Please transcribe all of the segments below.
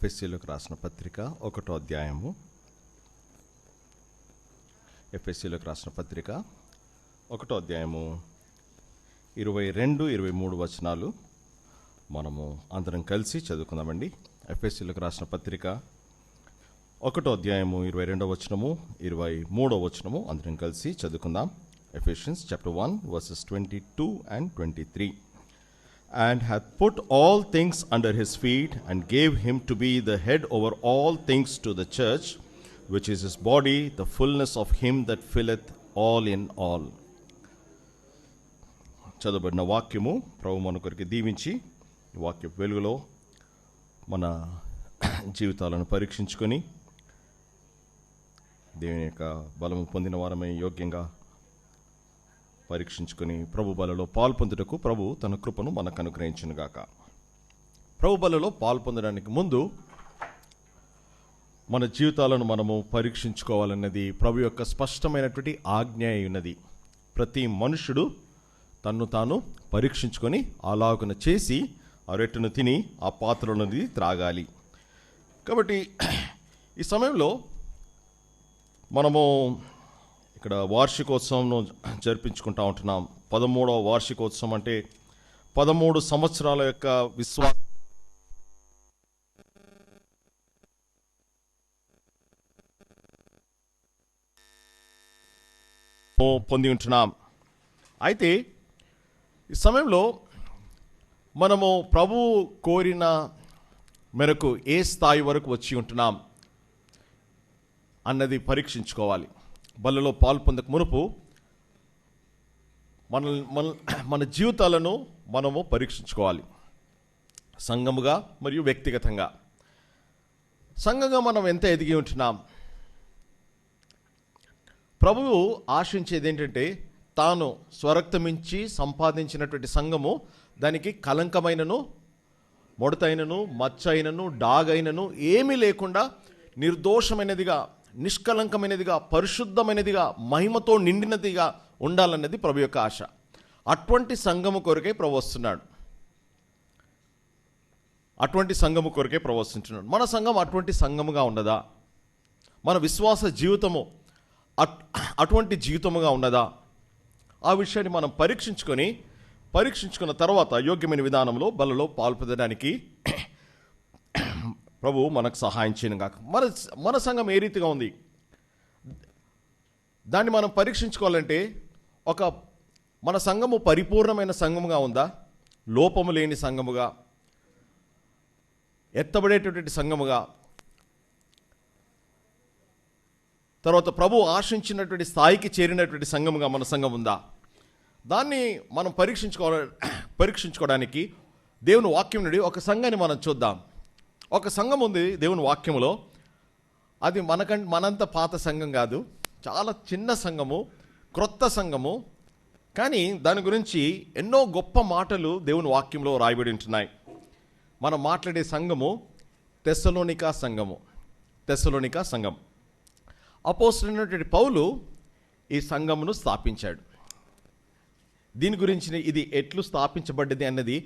ఎఫెసీయులకు రాసిన పత్రిక 1వ అధ్యాయము. ఎఫెసీయులకు రాసిన పత్రిక 1వ అధ్యాయము 22-23 వచనాలు మనము అందరం కలిసి చదువుకుందామండి. ఎఫెసీయులకు రాసిన పత్రిక 1వ అధ్యాయము 22వ వచనము 23వ వచనము అందరం కలిసి చదువుకుందాం. Ephesians chapter 1 verses 22 and 23. And hath put all things under his feet, and gave him to be the head over all things to the church, which is his body, the fullness of him that filleth all in all. చదవబడిన వాక్యము ప్రభు మన కొరకు దీవించి ఈ వాక్య వెలుగులో మన జీవితాలను పరీక్షించుకొని దేవుని యొక్క బలము పొందిన వారమై యోగ్యంగా పరీక్షించుకొని ప్రభు బలలో పాల్పొందుటకు ప్రభు తన కృపను మనకు అనుగ్రహించునుగాక. ప్రభు బలలో పాల్పొందడానికి ముందు మన జీవితాలను మనము పరీక్షించుకోవాలన్నది ప్రభు యొక్క స్పష్టమైనటువంటి ఆజ్ఞ ఉన్నది. ప్రతి మనుషుడు తన్ను తాను పరీక్షించుకొని అలాగున చేసి ఆ రొట్టెను తిని ఆ పాత్రలోనిది త్రాగాలి. కాబట్టి ఈ సమయంలో మనము ఇక్కడ వార్షికోత్సవం జరిపించుకుంటా ఉంటున్నాం. 13వ వార్షికోత్సవం అంటే 13 సంవత్సరాల యొక్క విశ్వాసం పొంది ఉంటున్నాం. అయితే ఈ సమయంలో మనము ప్రభు కోరిన మేరకు ఏ స్థాయి వరకు వచ్చి ఉంటున్నాం అన్నది పరీక్షించుకోవాలి. బలలో పాల్పొందక మునుపు మన జీవితాలను మనము పరీక్షించుకోవాలి, సంఘముగా మరియు వ్యక్తిగతంగా. సంఘంగా మనం ఎంత ఎదిగి ఉంటున్నాం? ప్రభువు ఆశించేది ఏంటంటే తాను స్వరక్తమించి సంపాదించినటువంటి సంఘము దానికి కలంకమైనను ముడతైనను మచ్చైనను డాగైనను ఏమీ లేకుండా నిర్దోషమైనదిగా, నిష్కలంకమైనదిగా, పరిశుద్ధమైనదిగా, మహిమతో నిండినదిగా ఉండాలన్నది ప్రభు యొక్క ఆశ. అటువంటి సంఘము కొరకే ప్రభు వస్తున్నాడు. అటువంటి సంఘము కొరకే ప్రభు వస్తున్నాడు. మన సంఘం అటువంటి సంఘముగా ఉన్నదా? మన విశ్వాస జీవితము అటువంటి జీవితముగా ఉన్నదా? ఆ విషయాన్ని మనం పరీక్షించుకున్న తర్వాత యోగ్యమైన విధానంలో బలలో పాల్పొందడానికి ప్రభు మనకు సహాయం చేయను కాక. మన సంఘం ఏ రీతిగా ఉంది దాన్ని మనం పరీక్షించుకోవాలంటే మన సంఘము పరిపూర్ణమైన సంఘముగా ఉందా, లోపము లేని సంఘముగా, ఎత్తబడేటటువంటి సంఘముగా, తర్వాత ప్రభు ఆశించినటువంటి స్థాయికి చేరినటువంటి సంఘముగా మన సంఘం ఉందా? దాన్ని మనం పరీక్షించుకోవడానికి దేవుని వాక్యం నుండి ఒక సంఘాన్ని మనం చూద్దాం. ఒక సంఘం ఉంది దేవుని వాక్యములో. అది మనంత పాత సంఘం కాదు, చాలా చిన్న సంఘము, క్రొత్త సంఘము. కానీ దాని గురించి ఎన్నో గొప్ప మాటలు దేవుని వాక్యంలో రాయబడి ఉంటున్నాయి. మనం మాట్లాడే సంఘము తెస్సలోనికా సంఘం. అపోస్తలుడైనటువంటి పౌలు ఈ సంఘమును స్థాపించాడు. దీని గురించి ఇది ఎట్లు స్థాపించబడ్డది అన్నది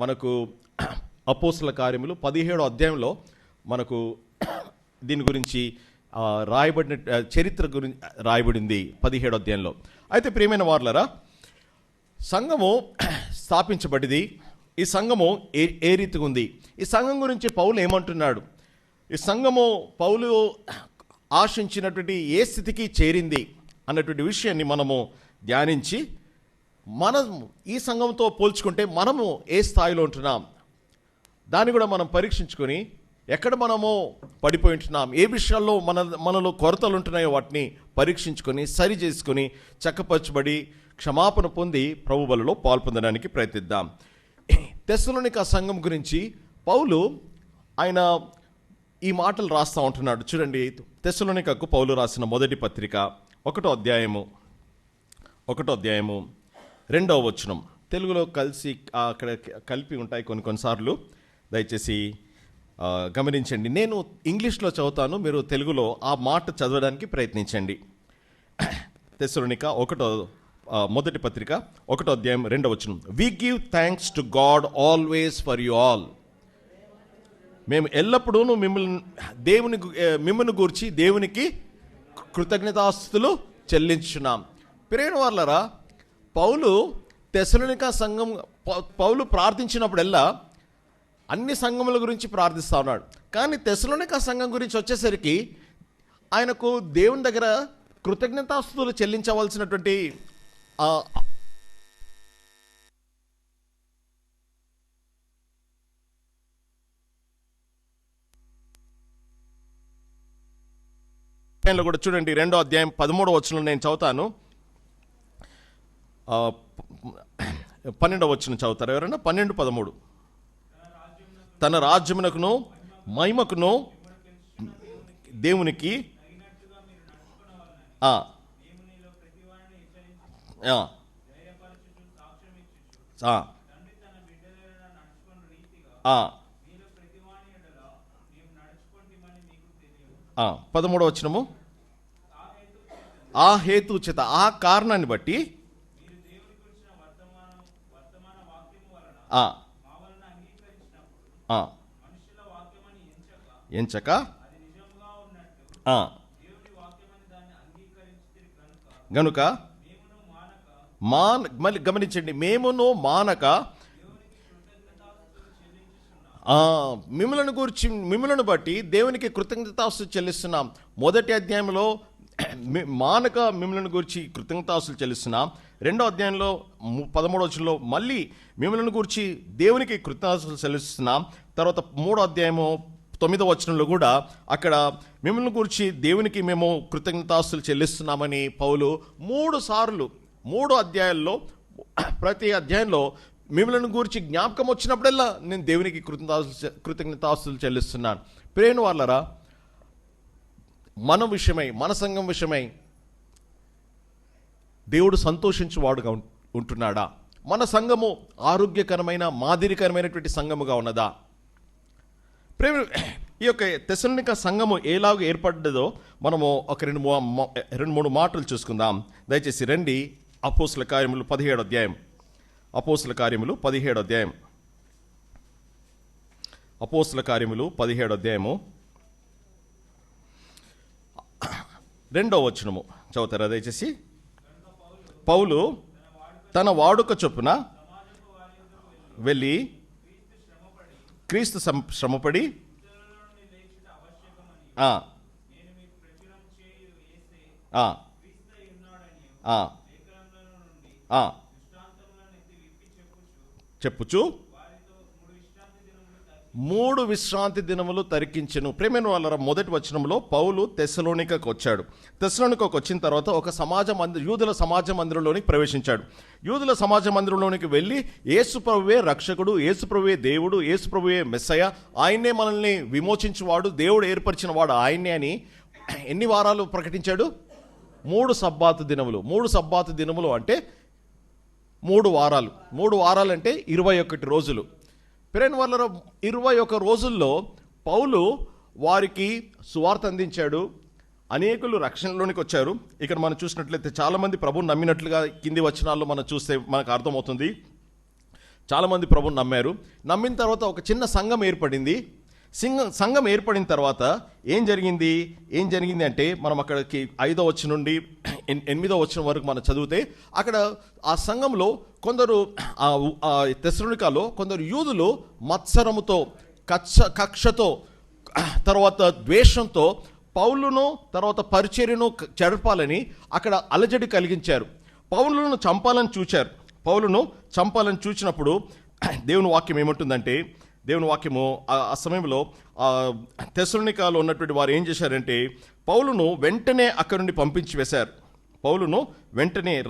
మనకు అపోస్తల కార్యములు 17వ అధ్యాయంలో మనకు దీని గురించి రాయబడిన చరిత్ర గురించి రాయబడింది 17వ అధ్యాయంలో. అయితే ప్రియమైన వారలారా, సంఘము స్థాపించబడింది. ఈ సంఘము ఏ రీతిగా ఉంది? ఈ సంఘం గురించి పౌలు ఏమంటున్నాడు? ఈ సంఘము పౌలు ఆశించినటువంటి ఏ స్థితికి చేరింది అన్నటువంటి విషయాన్ని మనము ధ్యానించి ఈ సంఘంతో పోల్చుకుంటే మనము ఏ స్థాయిలో ఉంటున్నాం దాన్ని కూడా మనం పరీక్షించుకొని ఎక్కడ మనము పడిపోయి ఉంటున్నాం, ఏ విషయాల్లో మనలో కొరతలు ఉంటున్నాయో వాటిని పరీక్షించుకొని సరి చేసుకొని చక్కపరచబడి క్షమాపణ పొంది ప్రభు బలలో పాల్పొందడానికి ప్రయత్నిద్దాం. తెస్సలోనికా సంఘం గురించి పౌలు ఆయన ఈ మాటలు రాస్తూ ఉంటున్నాడు. చూడండి, తెస్సలోనికాకు పౌలు రాసిన మొదటి పత్రిక 1వ అధ్యాయము 2వ వచనం. తెలుగులో అక్కడ కలిపి ఉంటాయి కొన్నిసార్లు, దయచేసి గమనించండి. నేను ఇంగ్లీష్లో చదువుతాను, మీరు తెలుగులో ఆ మాట చదవడానికి ప్రయత్నించండి. తెస్సలోనికా మొదటి పత్రిక 1వ అధ్యాయం 2వ వచనం. We give thanks to God always for you all. మేము ఎల్లప్పుడూ మిమ్మల్ని గూర్చి దేవునికి కృతజ్ఞతాస్తుతులు చెల్లించున్నాం. ప్రియమైన వారలారా, పౌలు ప్రార్థించినప్పుడల్లా అన్ని సంఘముల గురించి ప్రార్థిస్తూ ఉన్నాడు. కానీ తెస్సలోనిక సంఘం గురించి వచ్చేసరికి ఆయనకు దేవుని దగ్గర కృతజ్ఞతాస్తుతులు చెల్లించవలసినటువంటి కూడా చూడండి, 2వ అధ్యాయం 13వ వచనం నేను చదువుతాను. 12వ వచనం చదువుతారు ఎవరైనా? 12-13. తన రాజ్యమునకును మహిమకును దేవునికి పదమూడవ వచనము, ఆ హేతు చేత, ఆ కారణాన్ని బట్టి ఎంచక గనుక మళ్ళీ గమనించండి, మేమును మానక మిమ్మల్ని బట్టి దేవునికి కృతజ్ఞతాస్తుతులు చెల్లిస్తున్నాం. మొదటి అధ్యాయంలో మానక మిమ్మల్ని గురించి కృతజ్ఞతాస్తుతులు చెల్లిస్తున్నాం. 2వ అధ్యాయంలో 13వ వచనంలో మళ్ళీ మిమ్మల్ని గురించి దేవునికి కృతజ్ఞతాస్తుతులు చెల్లిస్తున్నాం. తర్వాత 3వ అధ్యాయము 9వ వచనంలో కూడా అక్కడ మిమ్మల్ని గురించి దేవునికి మేము కృతజ్ఞతాస్తుతులు చెల్లిస్తున్నామని పౌలు 3 సార్లు 3 అధ్యాయాల్లో, ప్రతి అధ్యాయంలో మిమ్మల్ని గురించి జ్ఞాపకం వచ్చినప్పుడల్లా నేను దేవునికి కృతజ్ఞతాస్తుతులు చెల్లిస్తున్నాను. ప్రియమైన వారలారా, మన విషయమై, మన సంఘం విషయమై దేవుడు సంతోషించువాడుగా ఉంటున్నాడా? మన సంఘము ఆరోగ్యకరమైన, మాదిరికరమైనటువంటి సంఘముగా ఉన్నదా? ప్రేమ, ఈ యొక్క తెస్సలోనిక సంఘము ఎలాగో ఏర్పడ్డదో మనము ఒక 2-3 మాటలు చూసుకుందాం. దయచేసి రండి, అపోస్తల కార్యములు 17వ అధ్యాయం. అపోస్తల కార్యములు 17వ అధ్యాయం. అపోస్తల కార్యములు 17వ అధ్యాయము 2వ వచనము చదువుతారా దయచేసి? పౌలు తన వాడుక చొప్పున వెళ్ళి క్రీస్తు శ్రమపడి చెప్పుచు 3 విశ్రాంతి దినములు తరికించెను. ప్రేమైన వాళ్ళ మొదటి వచనంలో పౌలు తెస్సలోనికకు వచ్చాడు. తెస్సలోనికకు వచ్చిన తర్వాత ఒక యూదుల సమాజ మందిరంలోనికి ప్రవేశించాడు. యూదుల సమాజ మందిరంలోనికి వెళ్ళి యేసుప్రభువే రక్షకుడు, యేసుప్రభువే దేవుడు, యేసుప్రభువే మెస్సయ, ఆయన్నే మనల్ని విమోచించువాడు, దేవుడు ఏర్పరిచిన వాడు ఆయన్నే అని ఎన్ని వారాలు ప్రకటించాడు? 3 సబ్బాతు దినములు. 3 సబ్బాతు దినములు అంటే 3 వారాలు. 3 వారాలు అంటే 21 రోజులు. ప్రియమైన వాళ్ళ 21 రోజుల్లో పౌలు వారికి సువార్త అందించాడు. అనేకులు రక్షణలోనికి వచ్చారు. ఇక్కడ మనం చూసినట్లయితే చాలామంది ప్రభువుని నమ్మినట్లుగా కింది వచనాల్లో మనం చూస్తే మనకు అర్థమవుతుంది. చాలామంది ప్రభువుని నమ్మారు. నమ్మిన తర్వాత ఒక చిన్న సంఘం ఏర్పడింది. సంఘం ఏర్పడిన తర్వాత ఏం జరిగింది అంటే మనం అక్కడికి 5వ వచనం నుండి 8వ వచనం వరకు మనం చదివితే అక్కడ ఆ సంఘంలో కొందరు, తెస్సలోనికలో కొందరు యూదులు మత్సరముతో, కక్షతో, తర్వాత ద్వేషంతో పౌలును తర్వాత పరిచర్యను జరపాలని అక్కడ అలజడి కలిగించారు. పౌలును చంపాలని చూచినప్పుడు దేవుని వాక్యం ఏమంటుందంటే, దేవుని వాక్యము ఆ సమయంలో తెస్సలోనికలో ఉన్నటువంటి వారు ఏం చేశారంటే పౌలును వెంటనే అక్కడి నుండి పంపించి వేశారు.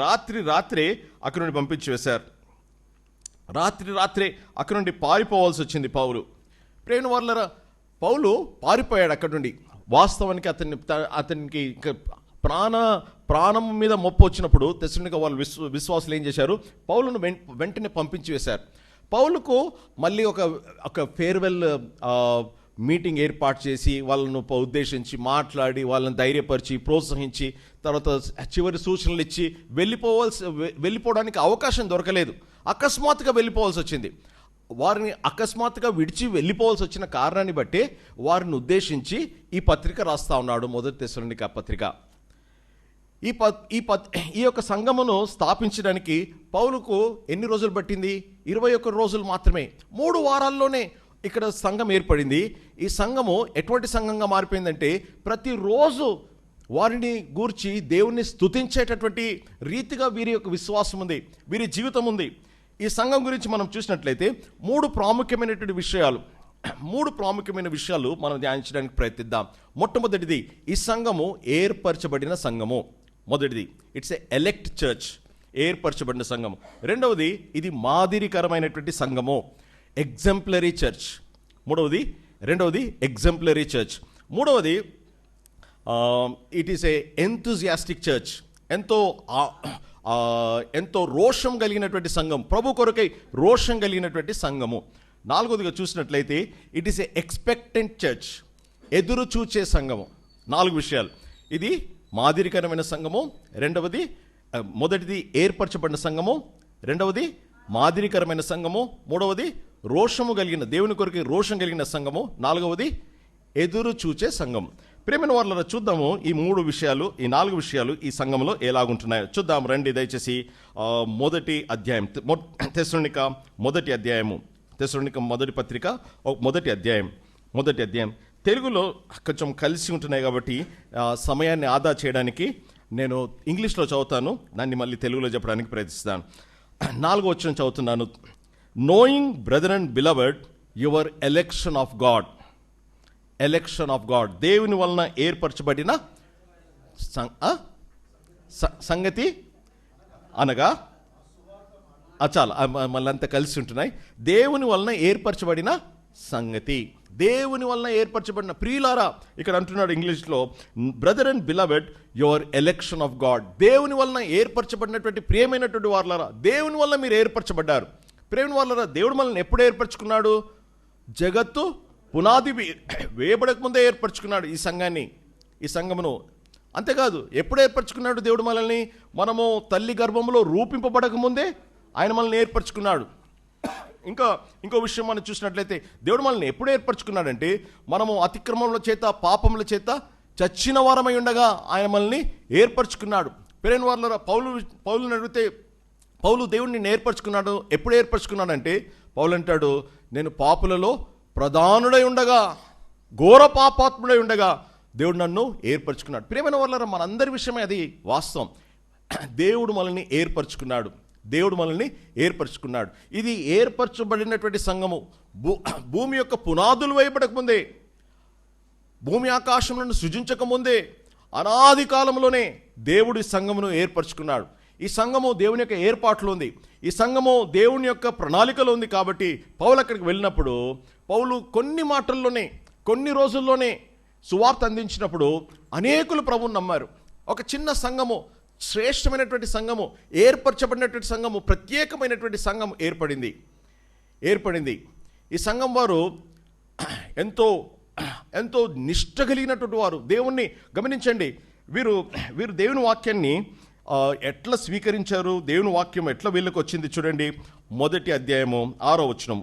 రాత్రే అక్కడి నుండి పంపించి వేశారు. రాత్రే అక్కడి నుండి పారిపోవాల్సి వచ్చింది పౌలు. ప్రేమ వాళ్ళరా, పౌలు పారిపోయాడు అక్కడి నుండి. వాస్తవానికి అతనికి ప్రాణం మీద మొప్పు వచ్చినప్పుడు తెస్సలోనిక వాళ్ళు విశ్వాసులు ఏం చేశారు? పౌలును వెంటనే పంపించి వేశారు. పౌలుకు మళ్ళీ ఒక ఫేర్వెల్ మీటింగ్ ఏర్పాటు చేసి వాళ్ళను ఉద్దేశించి మాట్లాడి వాళ్ళని ధైర్యపరిచి ప్రోత్సహించి తర్వాత చివరి సూచనలు ఇచ్చి వెళ్ళిపోవడానికి అవకాశం దొరకలేదు. అకస్మాత్తుగా వెళ్ళిపోవాల్సి వచ్చింది. వారిని అకస్మాత్తుగా విడిచి వెళ్ళిపోవాల్సి వచ్చిన కారణాన్ని బట్టి వారిని ఉద్దేశించి ఈ పత్రిక రాస్తా ఉన్నాడు, మొదటి తెస్సలోనిక పత్రిక. ఈ యొక్క సంఘమును స్థాపించడానికి పౌలుకు ఎన్ని రోజులు పట్టింది? 21 రోజులు మాత్రమే. 3 వారాల్లోనే ఇక్కడ సంఘం ఏర్పడింది. ఈ సంఘము ఎటువంటి సంఘంగా మారిపోయిందంటే ప్రతిరోజు వారిని గూర్చి దేవుణ్ణి స్తుతించేటటువంటి రీతిగా వీరి యొక్క విశ్వాసం ఉంది, వీరి జీవితం ఉంది. ఈ సంఘం గురించి మనం చూసినట్లయితే 3 ప్రాముఖ్యమైనటువంటి విషయాలు మనం ధ్యానించడానికి ప్రయత్నిద్దాం. మొట్టమొదటిది, ఈ సంఘము ఏర్పరచబడిన సంఘము. మొదటిది, ఇట్స్ ఏ ఎలెక్ట్ చర్చ్, ఏర్పరచబడిన సంఘము. రెండవది, ఇది మాదిరికరమైనటువంటి సంఘము, ఎగ్జంప్లరీ చర్చ్. రెండవది ఎగ్జంప్లరీ చర్చ్. మూడవది, it is a enthusiastic church, ఎంతో రోషం కలిగినటువంటి సంఘం, ప్రభు కొరకై రోషం కలిగినటువంటి సంఘము. నాలుగవదిగా చూసినట్లయితే it is a expectant church, ఎదురు చూచే సంఘము. 4 విషయాలు. ఇది మాదిరికరమైన సంఘము, మొదటిది ఏర్పరచబడిన సంఘము, రెండవది మాదిరికరమైన సంఘము, మూడవది రోషము కలిగిన, దేవుని కొరకు రోషం కలిగిన సంఘము, నాలుగవది ఎదురు చూచే సంఘం. ప్రేమైన వారులారా, చూద్దాము ఈ 4 విషయాలు ఈ సంఘంలో ఎలాగుంటున్నాయో చూద్దాం రండి. దయచేసి మొదటి అధ్యాయం, తెస్సలోనిక మొదటి పత్రిక మొదటి అధ్యాయం. తెలుగులో కొంచెం కలిసి ఉంటున్నాయి కాబట్టి సమయాన్ని ఆదా చేయడానికి నేను ఇంగ్లీష్లో చదువుతాను, దాన్ని మళ్ళీ తెలుగులో చెప్పడానికి ప్రయత్నిస్తాను. 4వ వచనం చదువుతున్నాను. Knowing brother and beloved your election of God, దేవుని వలన ఏర్పరచబడిన సంగతి అనగా చాలా మళ్ళీ అంతా కలిసి ఉంటున్నాయి. దేవుని వలన ఏర్పరచబడిన సంగతి, దేవుని వలన ఏర్పరచబడిన ప్రియులారా, ఇక్కడ అంటున్నాడు ఇంగ్లీష్లో, brother and beloved your election of God. దేవుని వలన ఏర్పరచబడినటువంటి ప్రియమైనటువంటి వారులారా, దేవుని వలన మీరు ఏర్పరచబడ్డారు. ప్రేమ వారులారా, దేవుడు మనల్ని ఎప్పుడు ఏర్పరచుకున్నాడు? జగత్తు పునాది వేయబడక ముందే ఏర్పరచుకున్నాడు ఈ సంఘమును. అంతేకాదు, ఎప్పుడు ఏర్పరచుకున్నాడు దేవుడు మనల్ని? మనము తల్లి గర్భంలో రూపింపబడక ముందే ఆయన మనల్ని ఏర్పరచుకున్నాడు. ఇంకో విషయం మనం చూసినట్లయితే దేవుడు మనల్ని ఎప్పుడు ఏర్పరచుకున్నాడంటే, మనము అతిక్రమముల చేత పాపముల చేత చచ్చిన వారమై ఉండగా ఆయన మనల్ని ఏర్పరచుకున్నాడు. ప్రేమ వారులారా, పౌలుని అడిగితే పౌలు దేవుడిని ఏర్పరచుకున్నాడు. ఎప్పుడు ఏర్పరచుకున్నాడంటే, పౌలు అంటాడు, నేను పాపులలో ప్రధానుడై ఉండగా, ఘోర పాపాత్ముడై ఉండగా దేవుడు నన్ను ఏర్పరచుకున్నాడు. ప్రియమైన వారులారా, మనందరి విషయమే అది వాస్తవం. దేవుడు మనల్ని ఏర్పరచుకున్నాడు. ఇది ఏర్పరచబడినటువంటి సంఘము. భూమి యొక్క పునాదులు వేయబడక ముందే, భూమి ఆకాశములను సృజించక ముందే, అనాది కాలంలోనే దేవుడి సంఘమును ఏర్పరచుకున్నాడు. ఈ సంఘము దేవుని యొక్క ఏర్పాట్లో ఉంది. ఈ సంఘము దేవుని యొక్క ప్రణాళికలో ఉంది. కాబట్టి పౌలు అక్కడికి వెళ్ళినప్పుడు, పౌలు కొన్ని రోజుల్లోనే సువార్త అందించినప్పుడు అనేకులు ప్రభువుని నమ్మారు. ఒక చిన్న సంఘము, శ్రేష్టమైనటువంటి సంఘము, ఏర్పరచబడినటువంటి సంఘము, ప్రత్యేకమైనటువంటి సంఘం ఏర్పడింది. ఈ సంఘం వారు ఎంతో నిష్ఠ కలిగినటువంటి వారు. దేవుణ్ణి గమనించండి, వీరు దేవుని వాక్యాన్ని ఎట్లా స్వీకరించారు, దేవుని వాక్యం ఎట్లా వీళ్ళకి వచ్చింది చూడండి. మొదటి అధ్యాయము 6వ వచనం.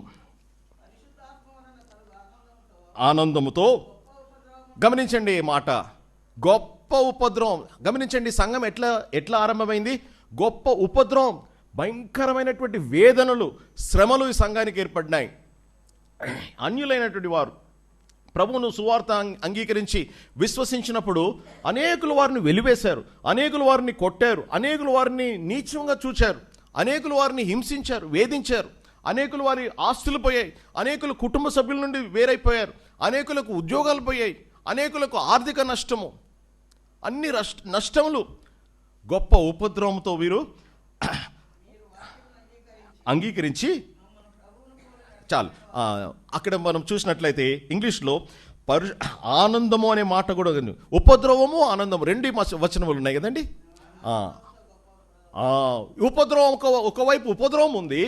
ఆనందముతో, గమనించండి మాట, గొప్ప ఉపద్రవం. గమనించండి, సంఘం ఎట్లా ఆరంభమైంది? గొప్ప ఉపద్రవం, భయంకరమైనటువంటి వేదనలు, శ్రమలు ఈ సంఘానికి ఏర్పడినాయి. అన్యులైనటువంటి వారు ప్రభువును సువార్త అంగీకరించి విశ్వసించినప్పుడు అనేకులు వారిని వెలివేశారు, అనేకులు వారిని కొట్టారు, అనేకులు వారిని నీచంగా చూచారు, అనేకులు వారిని హింసించారు, వేధించారు, అనేకులు వారి ఆస్తులు పోయాయి, అనేకులు కుటుంబ సభ్యుల నుండి వేరైపోయారు, అనేకులకు ఉద్యోగాలు పోయాయి, అనేకులకు ఆర్థిక నష్టము, అన్ని నష్టములు. గొప్ప ఉపద్రవంతో వీరు అంగీకరించి, చాలు అక్కడ మనం చూసినట్లయితే ఇంగ్లీష్లో ఆనందము అనే మాట కూడా, ఉపద్రవము ఆనందము 2 వచనములు ఉన్నాయి కదండి. ఉపద్రవం, ఒకవైపు ఉపద్రవం ఉంది,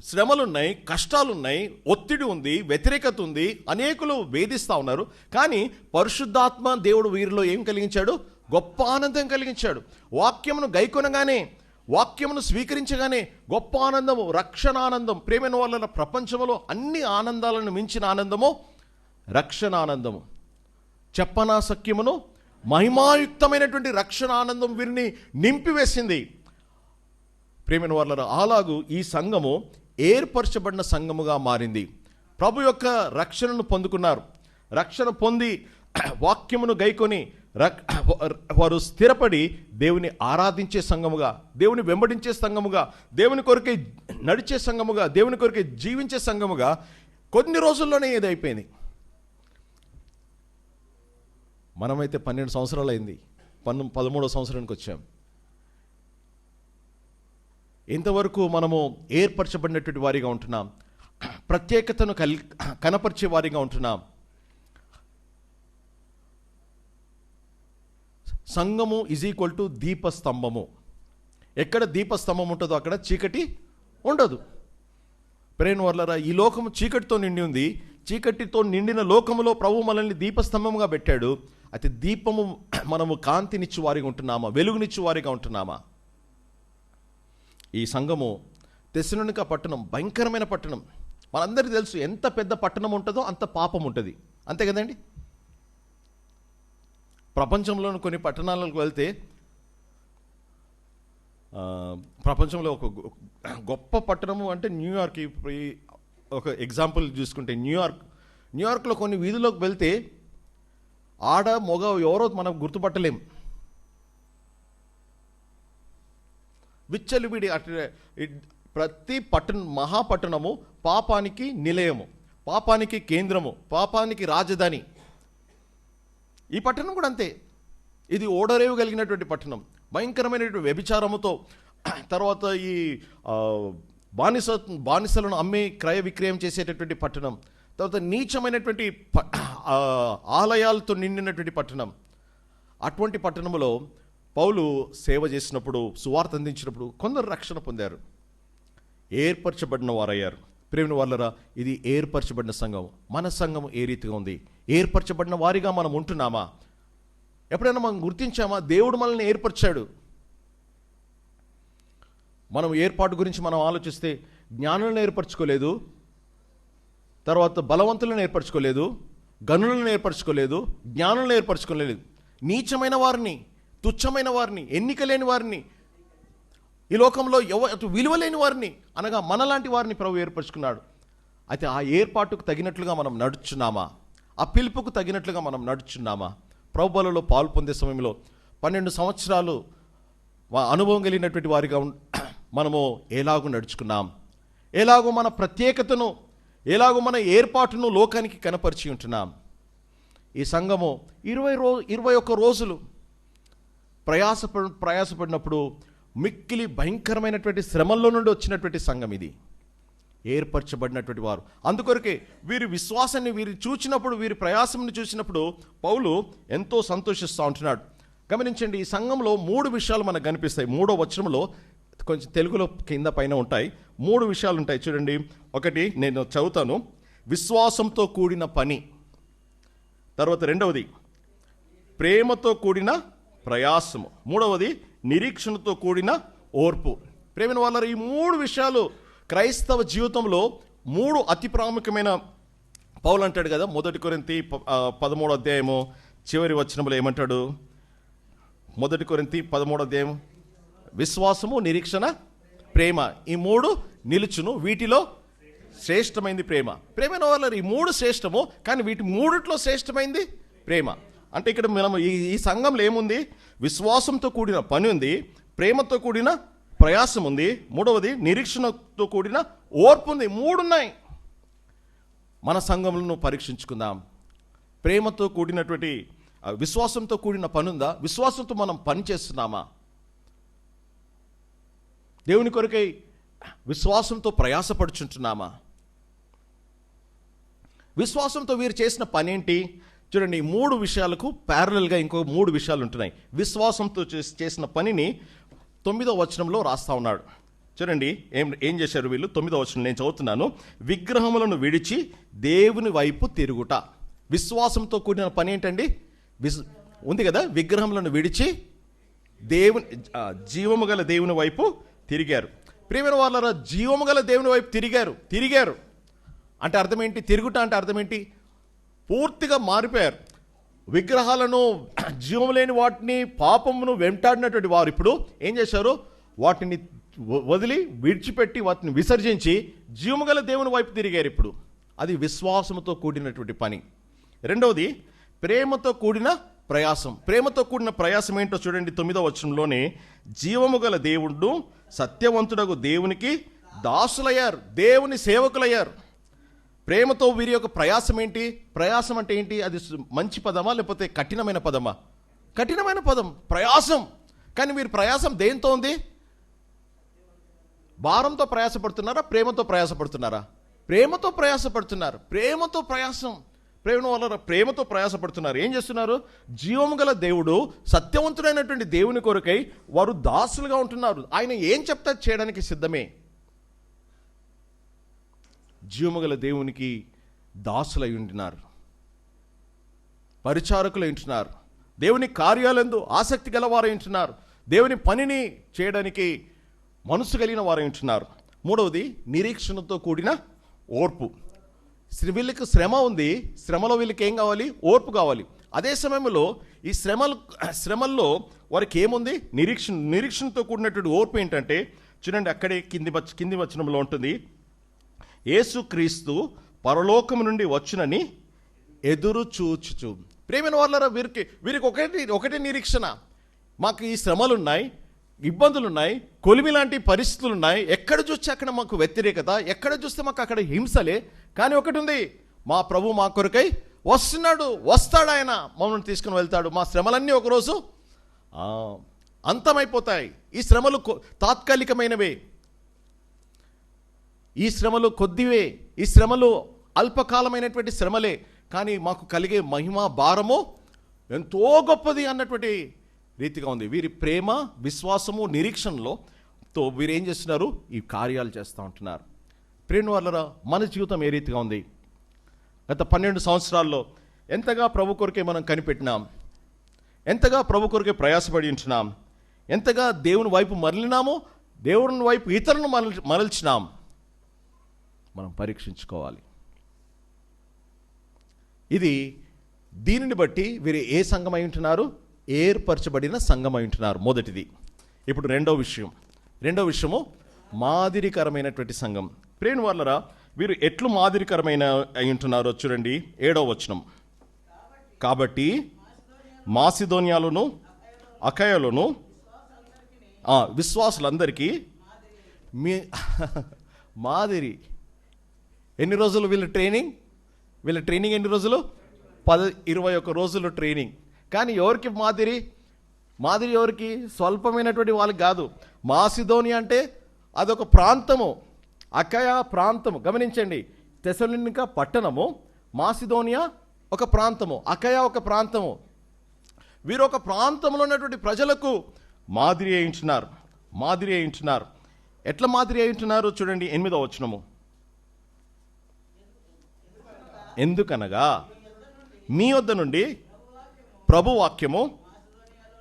శ్రమలున్నాయి, కష్టాలున్నాయి, ఒత్తిడి ఉంది, వ్యతిరేకత ఉంది, అనేకులు వేధిస్తూ ఉన్నారు. కానీ పరిశుద్ధాత్మ దేవుడు వీరిలో ఏం కలిగించాడు? గొప్ప ఆనందం కలిగించాడు. వాక్యమును గైకొనగానే వాక్యమును స్వీకరించగానే గొప్ప ఆనందము, రక్షణ ఆనందం. ప్రేమైన వాళ్ళ ప్రపంచంలో అన్ని ఆనందాలను మించిన ఆనందము రక్షణ ఆనందము. చెప్పనా సఖ్యమును మహిమాయుక్తమైనటువంటి రక్షణ ఆనందం వీరిని నింపివేసింది. ప్రేమైన వాళ్ళ అలాగూ ఈ సంఘము ఏర్పరచబడిన సంఘముగా మారింది. ప్రభు యొక్క రక్షణను పొందుకున్నారు. రక్షణ పొంది వాక్యమును గైకొని వారు స్థిరపడి దేవుని ఆరాధించే సంఘముగా, దేవుని వెంబడించే సంఘముగా, దేవుని కొరకే నడిచే సంఘముగా, దేవుని కొరకే జీవించే సంఘముగా కొన్ని రోజుల్లోనే ఏదైపోయింది. మనమైతే 12 సంవత్సరాలు అయింది, 13వ సంవత్సరానికి వచ్చాం. ఇంతవరకు మనము ఏర్పరచబడినటువంటి వారిగా ఉంటున్నాం, ప్రత్యేకతను కనపరిచే వారిగా ఉంటున్నాం. సంఘము = దీపస్తంభము. ఎక్కడ దీపస్తంభం ఉంటుందో అక్కడ చీకటి ఉండదు. ప్రేమ వర్లరా, ఈ లోకము చీకటితో నిండి ఉంది. చీకటితో నిండిన లోకములో ప్రభు మనల్ని దీపస్తంభముగా పెట్టాడు. అయితే దీపము మనము కాంతినిచ్చు వారిగా ఉంటున్నామా, వెలుగునిచ్చు వారిగా ఉంటున్నామా? ఈ సంఘము తెస్సలోనిక పట్టణం భయంకరమైన పట్టణం. మనందరికీ తెలుసు, ఎంత పెద్ద పట్టణం ఉంటుందో అంత పాపం ఉంటుంది, అంతే కదండి. ప్రపంచంలోని కొన్ని పట్టణాలకు వెళ్తే, ప్రపంచంలో ఒక గొప్ప పట్టణము అంటే న్యూయార్క్. ఒక ఎగ్జాంపుల్ చూసుకుంటే న్యూయార్క్లో కొన్ని వీధుల్లోకి వెళ్తే ఆడ మొగ ఎవరో మనం గుర్తుపట్టలేం. విచ్చలివిడి ప్రతి మహాపట్టణము పాపానికి నిలయము, పాపానికి కేంద్రము, పాపానికి రాజధాని. ఈ పట్టణం కూడా అంతే. ఇది ఓడరేవు కలిగినటువంటి పట్టణం, భయంకరమైనటువంటి వ్యభిచారముతో, తర్వాత ఈ బానిసలను అమ్మి క్రయ విక్రయం చేసేటటువంటి పట్టణం, తర్వాత నీచమైనటువంటి ఆలయాలతో నిండినటువంటి పట్టణం. అటువంటి పట్టణంలో పౌలు సేవ చేసినప్పుడు, సువార్త అందించినప్పుడు కొందరు రక్షణ పొందారు, ఏర్పరచబడిన వారయ్యారు. ప్రేమ వాళ్ళరా, ఇది ఏర్పరచబడిన సంఘం. మన సంఘం ఏ రీతిగా ఉంది? ఏర్పరచబడిన వారిగా మనం ఉంటున్నామా? ఎప్పుడైనా మనం గుర్తించామా? దేవుడు మనల్ని ఏర్పరిచాడు. మనం ఏర్పాటు గురించి మనం ఆలోచిస్తే జ్ఞానులను ఏర్పరచుకోలేదు, తర్వాత బలవంతులను ఏర్పరచుకోలేదు, గనులను ఏర్పరచుకోలేదు, జ్ఞానులను ఏర్పరచుకోలేదు. నీచమైన వారిని, తుచ్చమైన వారిని, ఎన్నిక లేని వారిని, ఈ లోకంలో విలువలేని వారిని, అనగా మనలాంటి వారిని ప్రభు ఏర్పరచుకున్నాడు. అయితే ఆ ఏర్పాటుకు తగినట్లుగా మనం నడుచున్నామా? ఆ పిలుపుకు తగినట్లుగా మనం నడుచున్నామా? ప్రభు బలలో పాలు పొందే సమయంలో 12 సంవత్సరాలు అనుభవం కలిగినటువంటి వారిగా మనము ఎలాగూ నడుచుకున్నాం, ఎలాగో మన ప్రత్యేకతను, ఎలాగో మన ఏర్పాటును లోకానికి కనపరిచి ఉంటున్నాం. ఈ సంఘము 21 రోజులు ప్రయాసపడినప్పుడు మిక్కిలి భయంకరమైనటువంటి శ్రమల్లో నుండి వచ్చినటువంటి సంఘం ఇది, ఏర్పరచబడినటువంటి వారు. అందుకొరకే వీరి విశ్వాసాన్ని వీరు చూచినప్పుడు, వీరి ప్రయాసంని చూసినప్పుడు పౌలు ఎంతో సంతోషిస్తూ ఉంటున్నాడు. గమనించండి, ఈ సంఘంలో 3 విషయాలు మనకు కనిపిస్తాయి. 3వ వచనంలో, కొంచెం తెలుగులో కింద పైన ఉంటాయి, 3 విషయాలు ఉంటాయి. చూడండి, ఒకటి నేను చదువుతాను. విశ్వాసంతో కూడిన పని. తర్వాత 2వది ప్రేమతో కూడిన ప్రయాసము. 3వది నిరీక్షణతో కూడిన ఓర్పు. ప్రేమ వాళ్ళ ఈ 3 విషయాలు క్రైస్తవ జీవితంలో 3 అతి ప్రాముఖ్యమైన. పౌలు అంటాడు కదా, 1 కొరింథీ 13వ అధ్యాయము చివరి వచనంలో ఏమంటాడు? 1 కొరింథీ 13వ అధ్యాయం, విశ్వాసము, నిరీక్షణ, ప్రేమ, ఈ 3 నిలుచును, వీటిలో శ్రేష్టమైంది ప్రేమ. ప్రేమైన వాళ్ళ ఈ 3 శ్రేష్టము, కానీ వీటి 3లో శ్రేష్టమైంది ప్రేమ. అంటే ఇక్కడ మనం ఈ సంఘంలో ఏముంది? విశ్వాసంతో కూడిన పని ఉంది, ప్రేమతో కూడిన ప్రయాసం ఉంది, 3వది నిరీక్షణతో కూడిన ఓర్పు ఉంది. 3 ఉన్నాయి. మన సంఘములను పరీక్షించుకుందాం. ప్రేమతో కూడినటువంటి, విశ్వాసంతో కూడిన పని ఉందా? విశ్వాసంతో మనం పని చేస్తున్నామా? దేవుని కొరకై విశ్వాసంతో ప్రయాసపడుచుంటున్నామా? విశ్వాసంతో వీరు చేసిన పని ఏంటి? చూడండి, 3 విషయాలకు ప్యారలల్గా ఇంకో 3 విషయాలు ఉంటున్నాయి. విశ్వాసంతో చేసిన పనిని 9వ వచనంలో రాస్తా ఉన్నాడు. చూడండి ఏం చేశారు వీళ్ళు. 9వ వచనం నేను చదువుతున్నాను. విగ్రహములను విడిచి దేవుని వైపు తిరుగుట. విశ్వాసంతో కూడిన పని ఏంటండి? ఉంది కదా, విగ్రహములను విడిచి దేవుని జీవము గల దేవుని వైపు తిరిగారు. ప్రియమైన వాళ్ళారా, జీవము గల దేవుని వైపు తిరిగారు అంటే అర్థం ఏంటి? తిరుగుట అంటే అర్థం ఏంటి? పూర్తిగా మారిపోయారు. విగ్రహాలను, జీవం లేని వాటిని, పాపమును వెంటాడినటువంటి వారు ఇప్పుడు ఏం చేశారు? వాటిని వదిలి, విడిచిపెట్టి, వాటిని విసర్జించి జీవము గల దేవుని వైపు తిరిగారు. ఇప్పుడు అది విశ్వాసముతో కూడినటువంటి పని. రెండవది, ప్రేమతో కూడిన ప్రయాసం. ప్రేమతో కూడిన ప్రయాసం ఏంటో చూడండి. 9వ వచనంలోనే, జీవము గల దేవుడు సత్యవంతుడగు దేవునికి దాసులయ్యారు, దేవుని సేవకులయ్యారు. ప్రేమతో వీరి యొక్క ప్రయాసం ఏంటి? ప్రయాసం అంటే ఏంటి? అది మంచి పదమా లేకపోతే కఠినమైన పదమా? కఠినమైన పదం ప్రయాసం. కానీ వీరి ప్రయాసం దేంతో ఉంది? భారంతో ప్రయాసపడుతున్నారా? ప్రేమతో ప్రయాసపడుతున్నారా? ప్రేమతో ప్రయాసపడుతున్నారు. ప్రేమతో ప్రయాసం. ప్రేమతో ప్రయాసపడుతున్నారు. ఏం చేస్తున్నారు? జీవము గల దేవుడు, సత్యవంతుడైనటువంటి దేవుని కొరకై వారు దాసులుగా ఉంటున్నారు. ఆయన ఏం చెప్తా చేయడానికి సిద్ధమే. జీవము గల దేవునికి దాసులై ఉంటున్నారు, పరిచారకులై ఉంటున్నారు, దేవుని కార్యాలందు ఆసక్తి గల వారై ఉంటున్నారు, దేవుని పనిని చేయడానికి మనసు కలిగిన వారై ఉంటున్నారు. మూడవది, నిరీక్షణతో కూడిన ఓర్పు. వీళ్ళకి శ్రమ ఉంది. శ్రమలో వీళ్ళకి ఏం కావాలి? ఓర్పు కావాలి. అదే సమయంలో ఈ శ్రమల్లో వారికి ఏముంది? నిరీక్షణతో కూడినటువంటి ఓర్పు ఏంటంటే చూడండి, అక్కడే కింది వచనంలో ఉంటుంది, యేసుక్రీస్తు పరలోకము నుండి వచ్చునని ఎదురు చూచుచు. ప్రియమైన వాళ్ళరా, వీరికి ఒకటే నిరీక్షణ. మాకు ఈ శ్రమలున్నాయి, ఇబ్బందులున్నాయి, కొలిమి లాంటి పరిస్థితులున్నాయి, ఎక్కడ చూస్తే అక్కడ మాకు వ్యతిరేకత, ఎక్కడ చూస్తే మాకు అక్కడ హింసలే. కానీ ఒకటి ఉంది, మా ప్రభు మా కొరకై వస్తాడు, ఆయన మమ్మల్ని తీసుకుని వెళ్తాడు. మా శ్రమలన్నీ ఒకరోజు అంతమైపోతాయి. ఈ శ్రమలు తాత్కాలికమైనవే, ఈ శ్రమలు కొద్దివే, ఈ శ్రమలు అల్పకాలమైనటువంటి శ్రమలే. కానీ మాకు కలిగే మహిమ భారము ఎంతో గొప్పది అన్నటువంటి రీతిగా ఉంది. వీరి ప్రేమ, విశ్వాసము, నిరీక్షణలో వీరు ఏం చేస్తున్నారు? ఈ కార్యాలు చేస్తూ ఉంటున్నారు. ప్రేమ వల్ల మన జీవితం ఏ రీతిగా ఉంది? గత 12 సంవత్సరాల్లో ఎంతగా ప్రభు కొరకే మనం కనిపెట్టినాం, ఎంతగా ప్రభు కొరకే ప్రయాసపడి ఉంటున్నాం, ఎంతగా దేవుని వైపు మరలినామో, దేవుని వైపు ఇతరులను మరల్చినాం. మనం పరీక్షించుకోవాలి. దీనిని బట్టి వీరు ఏ సంఘమై ఉంటున్నారు? ఏర్పరచబడిన సంఘమై ఉంటున్నారు. మొదటిది. ఇప్పుడు రెండో విషయము మాదిరికరమైనటువంటి సంఘం. ప్రేమ వాళ్ళరా, వీరు ఎట్లు మాదిరికరమైన అయి ఉంటున్నారో చూడండి. 7వ వచనం, కాబట్టి మాసిదోనియాలోను అకయలోను విశ్వాసులందరికీ మాదిరి. ఎన్ని రోజులు వీళ్ళ ట్రైనింగ్ ఎన్ని రోజులు? 21 రోజులు ట్రైనింగ్. కానీ ఎవరికి మాదిరి ఎవరికి? స్వల్పమైనటువంటి వాళ్ళకి కాదు. మాసిదోనియా అంటే అదొక ప్రాంతము, అకయ ప్రాంతము. గమనించండి, తెసలోనిక పట్టణము, మాసిదోనియా ఒక ప్రాంతము, అకయ ఒక ప్రాంతము. వీరు ఒక ప్రాంతంలో ఉన్నటువంటి ప్రజలకు మాదిరి అయి ఉంటున్నారు. ఎట్లా మాదిరి అయి ఉంటున్నారు చూడండి. 8వ వచనము, ఎందుకనగా మీ వద్ద నుండి ప్రభు వాక్యము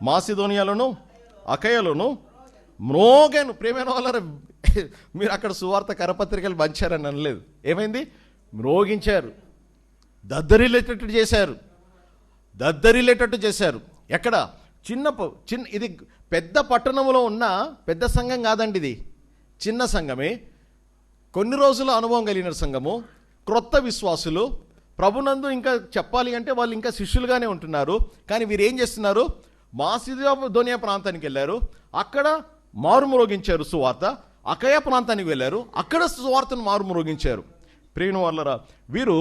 మాసిదోనియాలోను అకయలోను మ్రోగాను. ప్రేమైన వాళ్ళ, మీరు అక్కడ సువార్త కరపత్రికలు పంచారని అనలేదు. ఏమైంది? మ్రోగించారు, దద్దరిల్లేటట్టు చేశారు. ఎక్కడ? చిన్న ఇది పెద్ద పట్టణంలో ఉన్న పెద్ద సంఘం కాదండి, ఇది చిన్న సంఘమే. కొన్ని రోజుల అనుభవం కలిగిన సంఘము, క్రొత్త విశ్వాసులు, ప్రభునందు ఇంకా చెప్పాలి అంటే వాళ్ళు ఇంకా శిష్యులుగానే ఉంటున్నారు. కానీ వీరు ఏం చేస్తున్నారు? మాసిదోనియా ప్రాంతానికి వెళ్ళారు, అక్కడ మారుమ్రోగించారు సువార్త. అకయ ప్రాంతానికి వెళ్ళారు, అక్కడ సువార్తను మారుమ్రోగించారు. ప్రేమ వాళ్ళరా, వీరు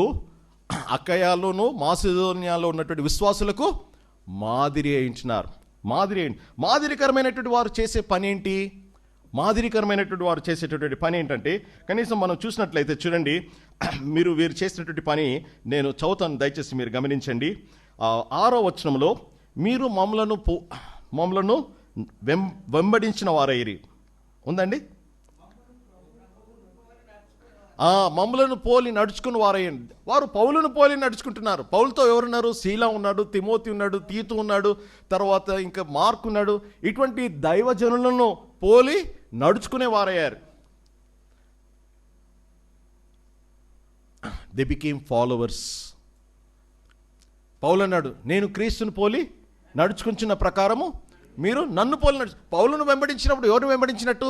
అకయాలోను మాసిదోనియాలో ఉన్నటువంటి విశ్వాసులకు మాదిరి అయింటున్నారు. మాదిరికరమైనటువంటి వారు చేసే పని ఏంటి? మాదిరికరమైనటువంటి వారు చేసేటటువంటి పని ఏంటంటే, కనీసం మనం చూసినట్లయితే చూడండి, వీరు చేసినటువంటి పని నేను చదువుతాను, దయచేసి మీరు గమనించండి. 6వ వచనంలో, మీరు మమ్మలను వెంబడించిన వారైరి ఉందండి. మమ్ములను పోలి నడుచుకుని వారయ్యండి. వారు పౌలును పోలి నడుచుకుంటున్నారు. పౌలుతో ఎవరున్నారు? శీలా ఉన్నాడు, తిమోతి ఉన్నాడు, తీతు ఉన్నాడు, తర్వాత ఇంకా మార్క్ ఉన్నాడు. ఇటువంటి దైవజనులను పోలి నడుచుకునే వారయ్యారు. They became followers. పౌలు అన్నాడు, నేను క్రీస్తుని పోలి నడుచుకుంటున్న ప్రకారము మీరు నన్ను పోలి పౌలును వెంబడించినప్పుడు ఎవరు వెంబడించినట్టు?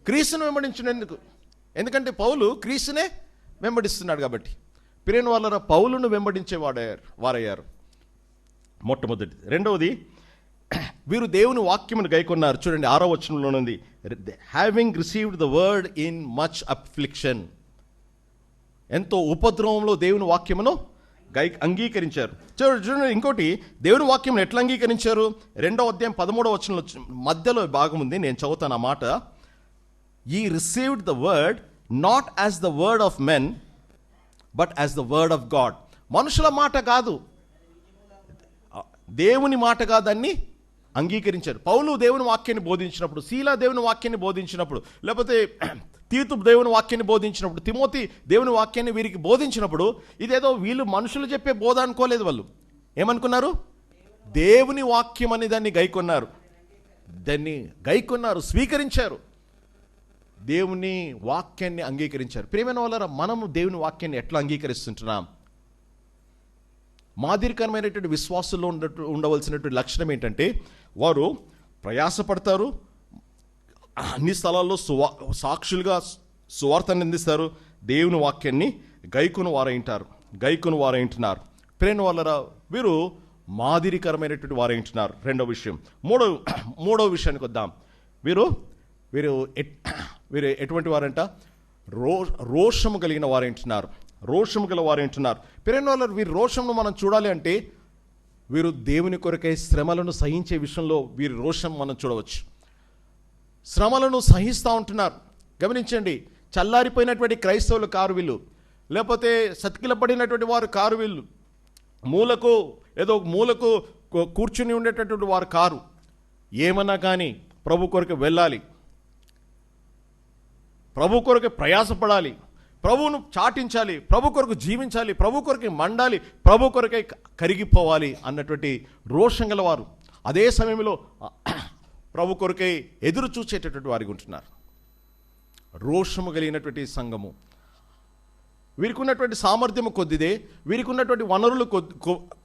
క్రీస్తును వెంబడించినందుకు. ఎందుకంటే పౌలు క్రీస్తునే వెంబడిస్తున్నాడు కాబట్టి. ప్రియని వాళ్ళ పౌలును వెంబడించే వారయ్యారు. మొట్టమొదటి. రెండవది, వీరు దేవుని వాక్యమును గైకొన్నారు. చూడండి 6వ వచనంలో ఉంది, having received the word in much affliction. ఎంతో ఉపద్రవంలో దేవుని వాక్యమును అంగీకరించారు. చూడండి ఇంకోటి, దేవుని వాక్యం ఎట్లా అంగీకరించారు? 2వ అధ్యాయం 13వ వచనంలో మధ్యలో భాగం ఉంది, నేను చదువుతాను ఆ మాట. Ye received the word not as the word of men, but as the word of God. మనుషుల మాట కాదు, దేవుని మాటగా దాన్ని అంగీకరించారు. పౌలు దేవుని వాక్యాన్ని బోధించినప్పుడు, శీలా దేవుని వాక్యాన్ని బోధించినప్పుడు, లేకపోతే తీతు దేవుని వాక్యాన్ని బోధించినప్పుడు, తిమోతి దేవుని వాక్యాన్ని వీరికి బోధించినప్పుడు, ఇదేదో వీళ్ళు మనుషులు చెప్పే బోధ అనుకోలేదు. వాళ్ళు ఏమనుకున్నారు? దేవుని వాక్యం అని దాన్ని గైకొన్నారు, స్వీకరించారు. దేవుని వాక్యాన్ని అంగీకరించారు. ప్రియమైన వాళ్ళారా, మనము దేవుని వాక్యాన్ని ఎట్లా అంగీకరిస్తుంటున్నాం? మాదిరికరమైనటువంటి విశ్వాసంలో ఉండవలసినటువంటి లక్షణం ఏంటంటే, వారు ప్రయాసపడతారు, అన్ని స్థలాల్లో సాక్షులుగా సువార్తను అందిస్తారు, దేవుని వాక్యాన్ని గైకును వారైంటున్నారు. ప్రియమైన వాళ్ళారా, వీరు మాదిరికరమైనటువంటి వారైంటున్నారు. రెండవ విషయం. మూడవ విషయానికి వద్దాం. వీరు ఎటువంటి వారంట? రోషము కలిగిన వారేంటున్నారు. రోషము గల వారేంటున్నారు. ప్రియమైన వాళ్ళు, వీరి రోషంను మనం చూడాలి అంటే, వీరు దేవుని కొరకై శ్రమలను సహించే విషయంలో వీరి రోషం మనం చూడవచ్చు. శ్రమలను సహిస్తూ ఉంటున్నారు. గమనించండి, చల్లారిపోయినటువంటి క్రైస్తవులు కారు వీళ్ళు, లేకపోతే సతికిల పడినటువంటి వారు కారు వీళ్ళు, మూలకు కూర్చుని ఉండేటటువంటి వారు కారు. ఏమన్నా కానీ ప్రభు కొరకు వెళ్ళాలి, ప్రభు కొరకు ప్రయాసపడాలి, ప్రభువును చాటించాలి, ప్రభు కొరకు జీవించాలి, ప్రభు కొరకు మండాలి, ప్రభు కొరకై కరిగిపోవాలి అన్నటువంటి రోషం గలవారు. అదే సమయంలో ప్రభు కొరకై ఎదురు చూసేటటువంటి వారికి ఉంటున్నారు. రోషము కలిగినటువంటి సంఘము. వీరికి ఉన్నటువంటి సామర్థ్యము కొద్దిదే, వీరికి ఉన్నటువంటి వనరులు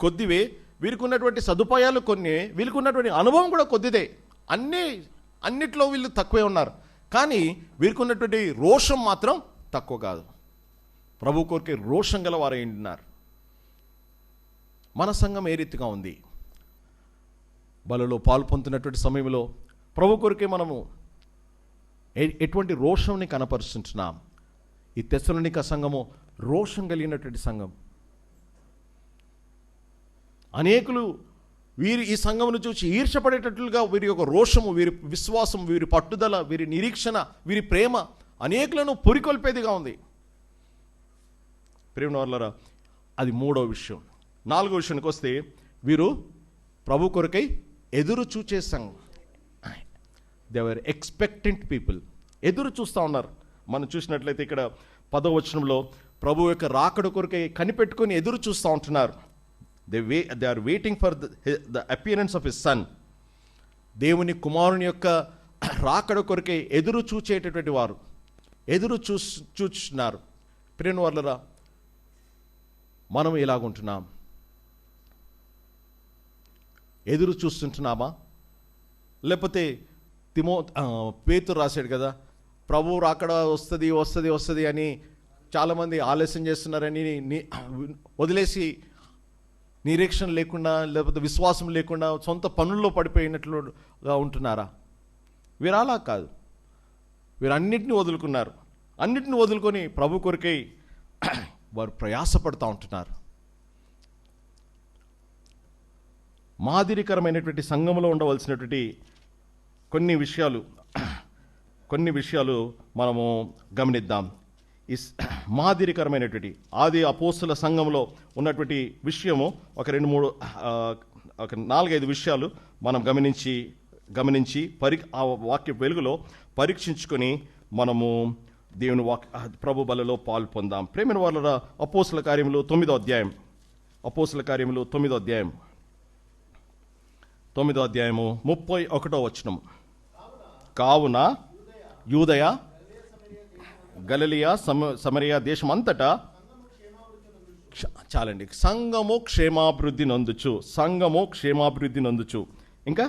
కొద్దివే, వీరికి ఉన్నటువంటి సదుపాయాలు కొన్ని, వీరికి ఉన్నటువంటి అనుభవం కూడా కొద్దిదే. అన్నిట్లో వీళ్ళు తక్కువే ఉన్నారు. కానీ వీరికి ఉన్నటువంటి రోషం మాత్రం తక్కువ కాదు. ప్రభు కొరకే రోషం గల వారు ఉన్నారు. మన సంఘం ఏ రీతిగా ఉంది? బలలో పాల్పొందుతున్నటువంటి సమయంలో ప్రభు కొరకే మనము ఎటువంటి రోషంని కనపరుస్తుంటున్నాం? ఈ తెస్సలోనిక సంఘము రోషం కలిగినటువంటి సంఘం. అనేకులు ఈ సంఘమును చూసి ఈర్షపడేటట్లుగా వీరి యొక్క రోషము, వీరి విశ్వాసం, వీరి పట్టుదల, వీరి నిరీక్షణ, వీరి ప్రేమ అనేకులను పురికొల్పేదిగా ఉంది. ప్రియమైనవారలారా, అది మూడో విషయం. నాలుగో విషయానికి వస్తే, వీరు ప్రభు కొరకై ఎదురు చూచే సంఘం. They were expectant people. ఎదురు చూస్తూ ఉన్నారు. మనం చూసినట్లయితే ఇక్కడ 10వ వచనంలో ప్రభు యొక్క రాకడ కొరకై కనిపెట్టుకొని ఎదురు చూస్తూ ఉంటున్నారు. They are waiting for the appearance of his son. దేవుని కుమారుని యొక్క రాకడ కొరకై ఎదురు చూచేటటువంటి వారు చూస్తున్నారు. ప్రియమైన వారలారా, మనం ఎలాగుంటున్నాం? ఎదురు చూస్తుంటున్నామా? లేకపోతే పేతురు రాశాడు కదా, ప్రభు రాకడ వస్తుంది అని చాలామంది ఆలస్యం చేస్తున్నారని వదిలేసి నిరీక్షణ లేకుండా, లేకపోతే విశ్వాసం లేకుండా సొంత పనుల్లో పడిపోయినట్లుగా ఉంటున్నారా? వీరు అలా కాదు. వీరు అన్నిటిని వదులుకున్నారు. అన్నిటిని వదులుకొని ప్రభు కొరకై వారు ప్రయాసపడుతూ ఉంటున్నారు. మాదిరికరమైనటువంటి సంఘంలో ఉండవలసినటువంటి కొన్ని విషయాలు మనము గమనిద్దాం. ఈ మాదిరికరమైనటువంటి ఆది అపోస్తుల సంఘంలో ఉన్నటువంటి విషయము ఒక 4-5 విషయాలు మనం గమనించి ఆ వాక్య వెలుగులో పరీక్షించుకొని మనము దేవుని ప్రభు బలలో పాలు పొందాం. ప్రేమైన వాళ్ళ అపోస్తుల కార్యములు 9వ అధ్యాయం, అపోస్తుల కార్యములు 9వ అధ్యాయం 31వ వచనం. కావున యూదయ, గలిలయ, సమరయ దేశం అంతటా చాలండి, సంఘము క్షేమాభివృద్ధి నందుచు, సంఘము క్షేమాభివృద్ధి నందుచు, ఇంకా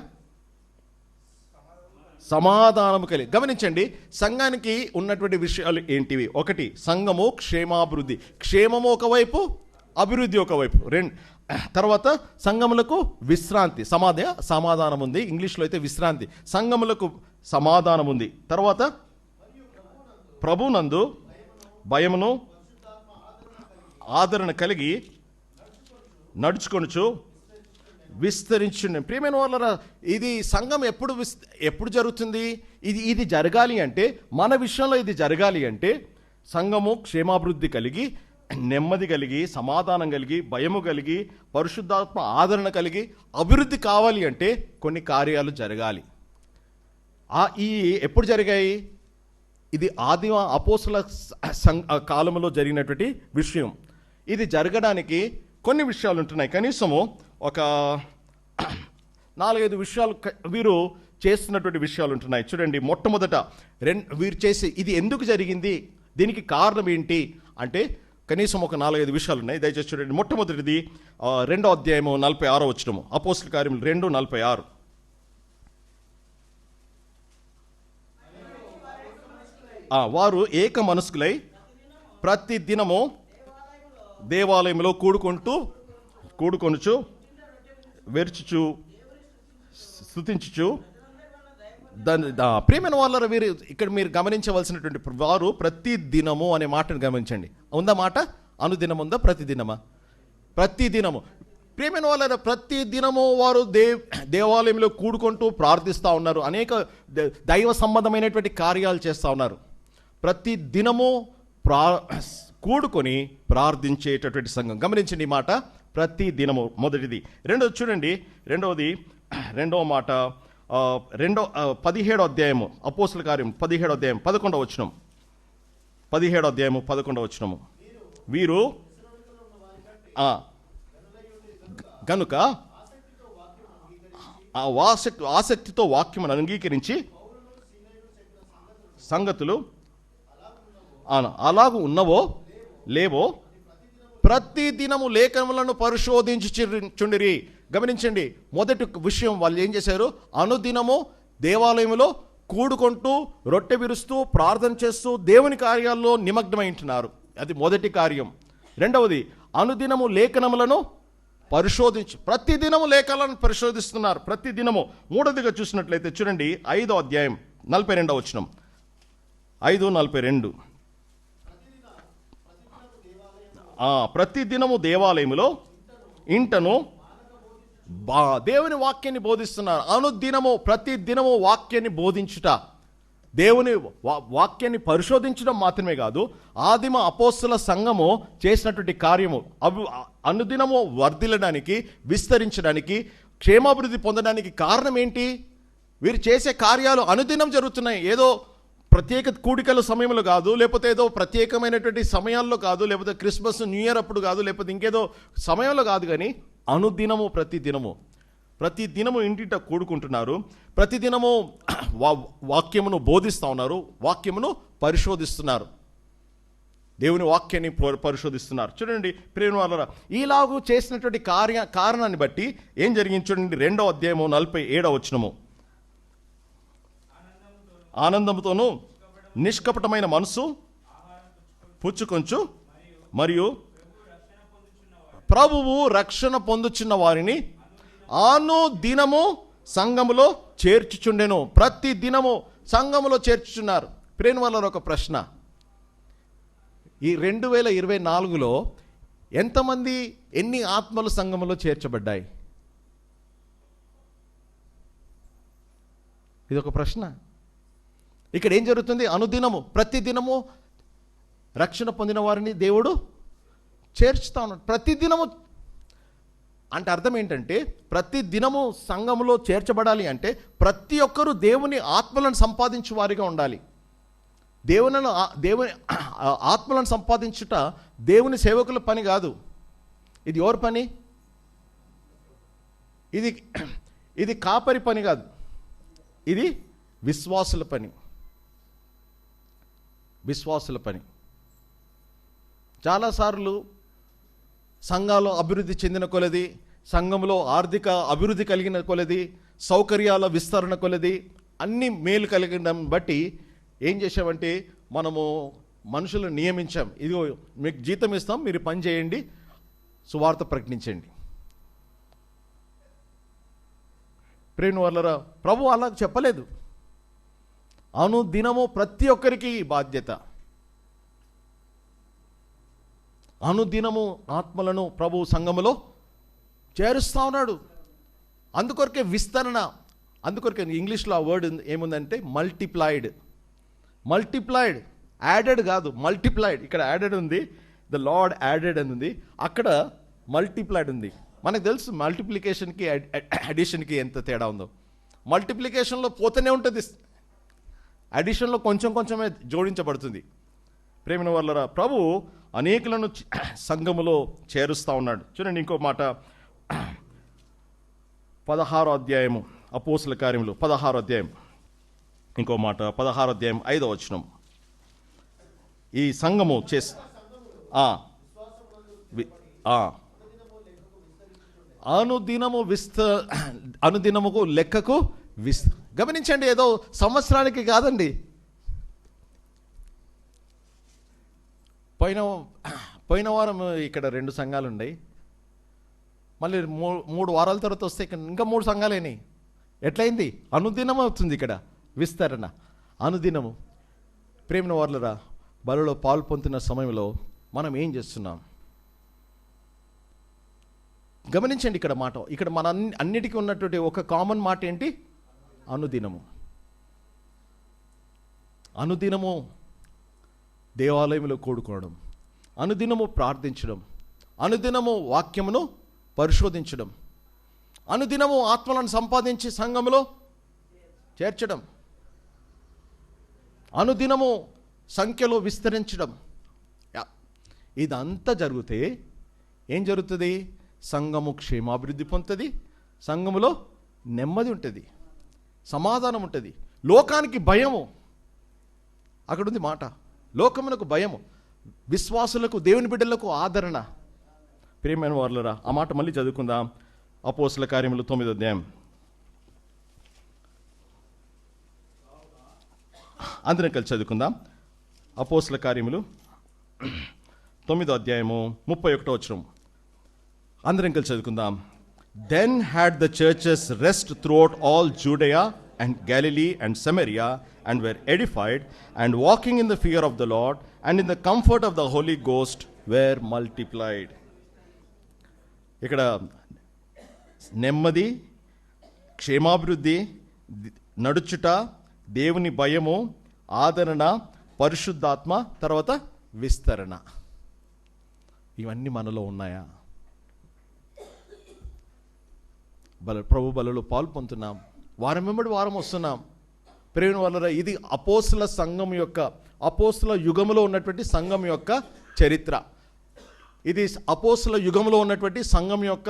సమాధానము కలిగి. గమనించండి, సంఘానికి ఉన్నటువంటి విషయాలు ఏంటివి? ఒకటి, సంఘము క్షేమాభివృద్ధి, క్షేమము ఒకవైపు, అభివృద్ధి ఒకవైపు. తర్వాత సంఘములకు విశ్రాంతి, సమాధానం ఉంది, ఇంగ్లీష్లో అయితే విశ్రాంతి. సంఘములకు సమాధానం ఉంది. తర్వాత ప్రభునందు భయమును ఆదరణ కలిగి నడుచుకొనుచు విస్తరించు. ప్రియమైన వాళ్ళ, ఇది సంఘం ఎప్పుడు జరుగుతుంది? ఇది జరగాలి అంటే, మన విషయంలో ఇది జరగాలి అంటే, సంఘము క్షేమాభివృద్ధి కలిగి, నెమ్మది కలిగి, సమాధానం కలిగి, భయము కలిగి, పరిశుద్ధాత్మ ఆదరణ కలిగి అభివృద్ధి కావాలి అంటే కొన్ని కార్యాలు జరగాలి. ఈ ఎప్పుడు జరిగాయి? ఇది ఆదిమ అపోస్తుల కాలంలో జరిగినటువంటి విషయం. ఇది జరగడానికి కొన్ని విషయాలు ఉంటున్నాయి. కనీసము ఒక 4-5 విషయాలు వీరు చేస్తున్నటువంటి విషయాలు ఉంటున్నాయి. చూడండి, మొట్టమొదట వీరు చేసి ఇది ఎందుకు జరిగింది, దీనికి కారణం ఏంటి అంటే కనీసం ఒక 4-5 విషయాలు ఉన్నాయి. దయచేసి చూడండి. మొట్టమొదటిది 2వ అధ్యాయము 46వ వచనము, అపోస్తుల కార్యములు 2:46. వారు ఏక మనస్కులై ప్రతి దినము దేవాలయంలో కూడుకొనుచు వెర్చుచు స్తుతించుచు. ప్రియమైన వాళ్ళ, వీరు ఇక్కడ మీరు గమనించవలసినటువంటి వారు ప్రతి దినము అనే మాటను గమనించండి. ఉందా మాట? అనుదినం ఉందా? ప్రతిదినమా? ప్రతిదినము. ప్రియమైన వాళ్ళ, ప్రతి దినము వారు దేవాలయంలో కూడుకుంటూ ప్రార్థిస్తూ ఉన్నారు. అనేక దైవ సంబంధమైనటువంటి కార్యాలు చేస్తూ ఉన్నారు. ప్రతి దినము కూడుకొని ప్రార్థించేటటువంటి సంఘం. గమనించండి ఈ మాట, ప్రతి దినము. మొదటిది. రెండోది చూడండి, రెండవ మాట 17వ అధ్యాయము, అపోస్తుల కార్యం 17వ అధ్యాయం 11వ వచనం. 17వ అధ్యాయము 11వ వచనము. వీరు గనుక ఆసక్తితో వాక్యమును అంగీకరించి సంగతులు అలాగూ ఉన్నవో లేవో ప్రతి దినము లేఖనములను పరిశోధించుచుండిరి. గమనించండి, మొదటి విషయం వాళ్ళు ఏం చేశారు? అనుదినము దేవాలయంలో కూడుకుంటూ రొట్టె విరుస్తూ ప్రార్థన చేస్తూ దేవుని కార్యాల్లో నిమగ్నమై ఉంటున్నారు. అది మొదటి కార్యం. రెండవది, అనుదినము లేఖనములను ప్రతిదినము లేఖనాలను పరిశోధిస్తున్నారు, ప్రతిదినము. మూడవదిగా చూసినట్లయితే చూడండి, 5వ అధ్యాయం 42వ వచనం, 5:42. ప్రతిదినము దేవాలయములో ఇంటను దేవుని వాక్యాన్ని బోధిస్తున్నారు. అనుదినము, ప్రతి దినము వాక్యాన్ని బోధించుట, దేవుని వాక్యాన్ని పరిశోధించడం మాత్రమే కాదు, ఆదిమ అపోస్తుల సంఘము చేసినటువంటి కార్యము అనుదినము వర్ధిల్లడానికి, విస్తరించడానికి, క్షేమాభివృద్ధి పొందడానికి కారణం ఏంటి? వీరు చేసే కార్యాలు అనుదినం జరుగుతున్నాయి. ఏదో ప్రత్యేక కూడికల సమయంలో కాదు, లేకపోతే ఏదో ప్రత్యేకమైనటువంటి సమయాల్లో కాదు, లేకపోతే క్రిస్మస్, న్యూ ఇయర్ అప్పుడు కాదు, లేకపోతే ఇంకేదో సమయంలో కాదు, కానీ అనుదినము, ప్రతిదినము ఇంటిట కూడుకుంటున్నారు. ప్రతిదినము వాక్యమును బోధిస్తూ ఉన్నారు, వాక్యమును పరిశోధిస్తున్నారు, దేవుని వాక్యాన్ని పరిశోధిస్తున్నారు. చూడండి ప్రియమైన వాళ్ళారా, ఈలాగు చేసినటువంటి కారణాన్ని బట్టి ఏం జరిగింది చూడండి. 2వ అధ్యాయము 47వ వచనము. ఆనందముతోనూ నిష్కపటమైన మనసు పుచ్చుకొంచు మరియు ప్రభువు రక్షణ పొందుచున్న వారిని అనుదినము సంఘములో చేర్చుచుండెను. ప్రతి దినము సంఘములో చేర్చుచున్నారు. ప్రేమ వల్ల ఒక ప్రశ్న, ఈ 2024లో ఎంతమంది, ఎన్ని ఆత్మలు సంఘములో చేర్చబడ్డాయి? ఇది ఒక ప్రశ్న. ఇక్కడ ఏం జరుగుతుంది? అనుదినము, ప్రతిదినము రక్షణ పొందిన వారిని దేవుడు చేర్చుతా ఉన్నాడు. ప్రతిదినము అంటే అర్థం ఏంటంటే, ప్రతి దినము సంఘములో చేర్చబడాలి అంటే ప్రతి ఒక్కరూ దేవుని ఆత్మలను సంపాదించే వారిగా ఉండాలి. దేవుని ఆత్మలను సంపాదించుట దేవుని సేవకుల పని కాదు. ఇది ఎవరి పని? ఇది కాపరి పని కాదు, ఇది విశ్వాసుల పని. విశ్వాసుల పని. చాలాసార్లు సంఘాలు అభివృద్ధి చెందిన కొలది, సంఘంలో ఆర్థిక అభివృద్ధి కలిగిన కొలది, సౌకర్యాల విస్తరణ కొలది, అన్ని మేలు కలిగడం బట్టి ఏం చేసామంటే మనము మనుషులను నియమించాం. ఇదిగో మీకు జీతం ఇస్తాం, మీరు పని చేయండి, సువార్త ప్రకటించండి. ప్రేమ వాళ్ళరా, ప్రభు అలా చెప్పలేదు. అనుదినము ప్రతి ఒక్కరికి బాధ్యత. అనుదినము ఆత్మలను ప్రభు సంఘములో చేరుస్తూ ఉన్నాడు. అందుకొరకే విస్తరణ. అందుకొరకే ఇంగ్లీష్లో ఆ వర్డ్ ఏముందంటే మల్టిప్లైడ్. యాడెడ్ కాదు, మల్టిప్లైడ్. ఇక్కడ యాడెడ్ ఉంది, ద లార్డ్ యాడెడ్ అని ఉంది, అక్కడ మల్టిప్లైడ్ ఉంది. మనకు తెలుసు మల్టిప్లికేషన్కి అడిషన్కి ఎంత తేడా ఉందో. మల్టిప్లికేషన్లో పోతూనే ఉంటుంది, అడిషన్లో కొంచెం కొంచెమే జోడించబడుతుంది. ప్రేమిన వాళ్ళరా, ప్రభు అనేకులను సంఘములో చేరుస్తూ ఉన్నాడు. చూడండి ఇంకో మాట, 16వ అధ్యాయము అపోస్తుల కార్యములు 16వ అధ్యాయం, ఇంకో మాట 16వ అధ్యాయం 5వ వచనం. ఈ సంఘము అనుదినముకు లెక్కకు గమనించండి, ఏదో సంవత్సరానికి కాదండి. పోయిన వారం ఇక్కడ 2 సంఘాలు ఉన్నాయి, మళ్ళీ 3 వారాల తర్వాత వస్తే ఇక్కడ ఇంకా 3 సంఘాలేని. ఎట్లయింది? అనుదినం అవుతుంది ఇక్కడ విస్తరణ, అనుదినము. ప్రేమ వాళ్ళరా, బలలో పాలు పొందుతున్న సమయంలో మనం ఏం చేస్తున్నాం గమనించండి. ఇక్కడ మాట, ఇక్కడ మన అన్నిటికీ ఉన్నటువంటి ఒక కామన్ మాట ఏంటి? అనుదినము. అనుదినము దేవాలయంలో కూడుకోవడం, అనుదినము ప్రార్థించడం, అనుదినము వాక్యమును పరిశోధించడం, అనుదినము ఆత్మలను సంపాదించి సంఘములో చేర్చడం, అనుదినము సంఖ్యలో విస్తరించడం. ఇదంతా జరిగితే ఏం జరుగుతుంది? సంఘము క్షేమాభివృద్ధి పొందుతుంది, సంఘములో నెమ్మది ఉంటుంది, సమాధానం ఉంటుంది. లోకానికి భయము, అక్కడ ఉంది మాట, లోకమునకు భయము, విశ్వాసులకు దేవుని బిడ్డలకు ఆదరణ. ప్రియమైన వారులరా, ఆ మాట మళ్ళీ చదువుకుందాం. అపోస్తుల కార్యములు 9వ అధ్యాయం, అందరం కలిసి చదువుకుందాం. అపోస్తుల కార్యములు 9వ అధ్యాయము 31వ వచనం, అందరం కలిసి చదువుకుందాం. Then had the churches rest throughout all Judea and Galilee and Samaria, and were edified, and walking in the fear of the Lord and in the comfort of the Holy Ghost were multiplied. ఇక్కడ నెమ్మది, క్షేమాభివృద్ధి, నడుచుట, దేవుని భయము, ఆదరణ, పరిశుద్ధాత్మ, తర్వాత విస్తరణ. ఇవన్నీ మనలో ఉన్నాయా? ప్రభు బలలో పాలు పొందుతున్నాం, వారం వెంబడి వారం వస్తున్నాం. ప్రేమ వల్ల ఇది అపోస్తుల సంఘం యొక్క, అపోస్తుల యుగములో ఉన్నటువంటి సంఘం యొక్క చరిత్ర. ఇది అపోస్తుల యుగంలో ఉన్నటువంటి సంఘం యొక్క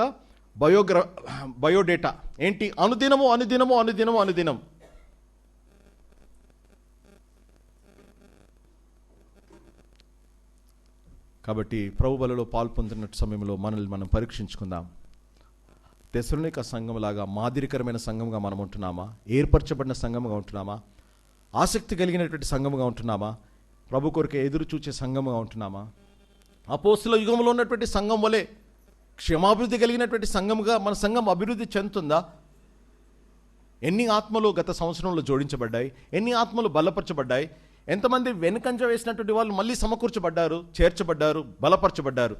బయోడేటా. ఏంటి? అనుదినము అనుదినము అనుదినము అనుదినం. కాబట్టి ప్రభు బలలో పాల్పొందుతున్న సమయంలో మనల్ని మనం పరీక్షించుకుందాం. తెస్సలోనిక సంఘంలాగా మాదిరికరమైన సంఘంగా మనం ఉంటున్నామా? ఏర్పరచబడిన సంఘంగా ఉంటున్నామా? ఆసక్తి కలిగినటువంటి సంఘంగా ఉంటున్నామా? ప్రభు కొరకే ఎదురు చూచే సంఘంగా ఉంటున్నామా? అపోస్తుల యుగంలో ఉన్నటువంటి సంఘం వలె క్షమాభివృద్ధి కలిగినటువంటి సంఘంగా మన సంఘం అభివృద్ధి చెందుతుందా? ఎన్ని ఆత్మలు గత సంవత్సరంలో జోడించబడ్డాయి? ఎన్ని ఆత్మలు బలపరచబడ్డాయి? ఎంతమంది వెనుకంజ వేసినటువంటి వాళ్ళు మళ్ళీ సమకూర్చబడ్డారు, చేర్చబడ్డారు, బలపరచబడ్డారు?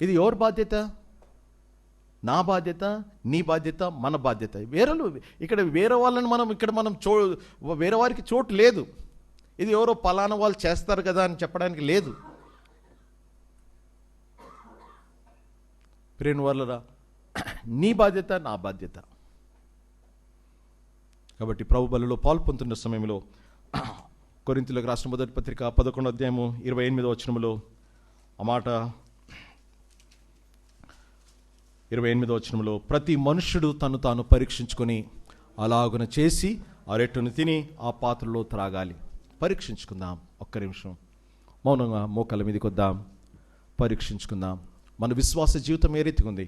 ఇది ఎవరి బాధ్యత? నా బాధ్యత, నీ బాధ్యత, మన బాధ్యత. ఇక్కడ వేరే వాళ్ళని మనం వేరే వారికి చోటు లేదు. ఇది ఎవరో పలానా వాళ్ళు చేస్తారు కదా అని చెప్పడానికి లేదు. ప్రేమ వాళ్ళరా, నీ బాధ్యత, నా బాధ్యత. కాబట్టి ప్రభు బలిలో పాల్పొందుతున్న సమయంలో కొరింథీయులకు రాసిన మొదటి పత్రిక 11వ అధ్యాయము 28వ వచనములో ఆ మాట 28వ వచనంలో, ప్రతి మనుష్యుడు తను తాను పరీక్షించుకొని అలాగున చేసి ఆ రెట్టును తిని ఆ పాత్రలో త్రాగాలి. పరీక్షించుకుందాం. ఒక్క నిమిషం మౌనంగా మోకాళ్ళ మీదకి వద్దాం. పరీక్షించుకుందాం. మన విశ్వాస జీవితం ఏ రీతిగా ఉంది?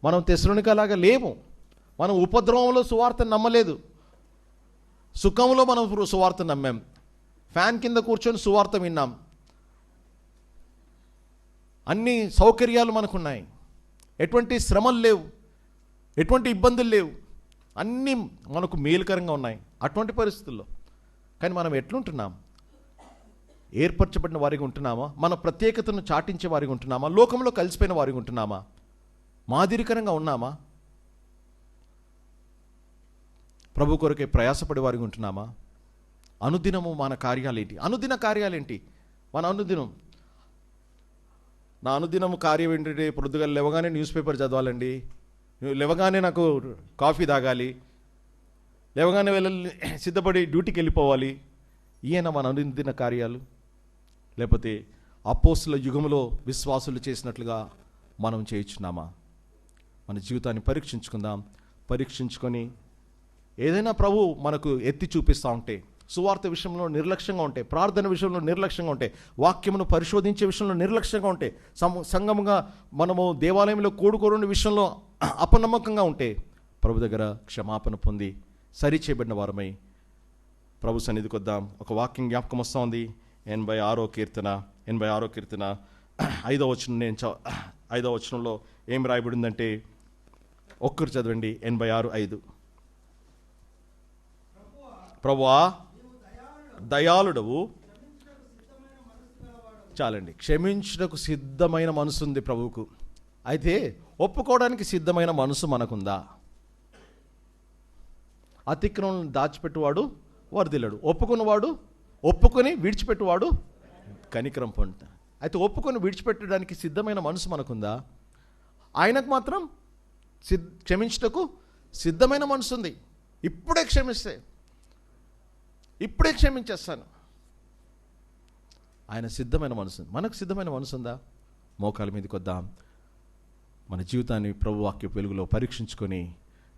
మనం తెస్సలోనికలాగా లేము. మనం ఉపద్రవంలో సువార్త నమ్మలేదు. సుఖంలో మనం సువార్త నమ్మాం. ఫ్యాన్ కింద కూర్చొని సువార్త విన్నాం. అన్ని సౌకర్యాలు మనకున్నాయి. ఎటువంటి శ్రమలు లేవు, ఎటువంటి ఇబ్బందులు లేవు, అన్నీ మనకు మేలుకరంగా ఉన్నాయి. అటువంటి పరిస్థితుల్లో కానీ మనం ఎట్లుంటున్నాం? ఏర్పరచబడిన వారిగా ఉంటున్నామా? మన ప్రత్యేకతను చాటించే వారిగా ఉంటున్నామా? లోకంలో కలిసిపోయిన వారిగా ఉంటున్నామా? మాదిరికరంగా ఉన్నామా? ప్రభు కొరకే ప్రయాసపడే వారిగా ఉంటున్నామా? అనుదినము మన కార్యాలేంటి? అనుదిన కార్యాలేంటి? మన అనుదినం, నా అనుదినం కార్యం ఏంటంటే పొద్దుగా లేవగానే న్యూస్ పేపర్ చదవాలండి, లేవగానే నాకు కాఫీ తాగాలి, లేవగానే వెళ్ళి సిద్ధపడి డ్యూటీకి వెళ్ళిపోవాలి. ఈయన మన అనుదిన కార్యాలు? లేకపోతే అపోస్తుల యుగంలో విశ్వాసులు చేసినట్లుగా మనం చేయించున్నామా? మన జీవితాన్ని పరీక్షించుకుందాం. పరీక్షించుకొని ఏదైనా ప్రభు మనకు ఎత్తి చూపిస్తూ ఉంటే, సువార్త విషయంలో నిర్లక్ష్యంగా ఉంటే, ప్రార్థన విషయంలో నిర్లక్ష్యంగా ఉంటే, వాక్యమును పరిశోధించే విషయంలో నిర్లక్ష్యంగా ఉంటే, సంఘముగా మనము దేవాలయంలో కూడుకోరుని విషయంలో అపనమ్మకంగా ఉంటే, ప్రభు దగ్గర క్షమాపణ పొంది సరిచేయబడిన వారమై ప్రభు సన్నిధికి వద్దాం. ఒక వాక్యం జ్ఞాపకం వస్తూ ఉంది. 86వ కీర్తన 5వ వచనం. నేను 5వ వచనంలో ఏం రాయబడిందంటే, ఒక్కరు చదవండి. 86:5. ప్రభువా దయాళుడవు, చాలండి, క్షమించుటకు సిద్ధమైన మనసు ఉంది ప్రభువుకు. అయితే ఒప్పుకోవడానికి సిద్ధమైన మనసు మనకుందా? అతిక్రమం దాచిపెట్టువాడు వర్ధిల్లడు, ఒప్పుకొని విడిచిపెట్టువాడు కనికరం పొందుతాడు. అయితే ఒప్పుకొని విడిచిపెట్టడానికి సిద్ధమైన మనసు మనకుందా? ఆయనకు మాత్రం క్షమించుటకు సిద్ధమైన మనసు ఉంది. ఇప్పుడే క్షమించేస్తాను. ఆయన సిద్ధమైన మనసు. మనకు సిద్ధమైన మనసు ఉందా? మోకాల మీదకి వద్దాం. మన జీవితాన్ని ప్రభు వాక్య వెలుగులో పరీక్షించుకొని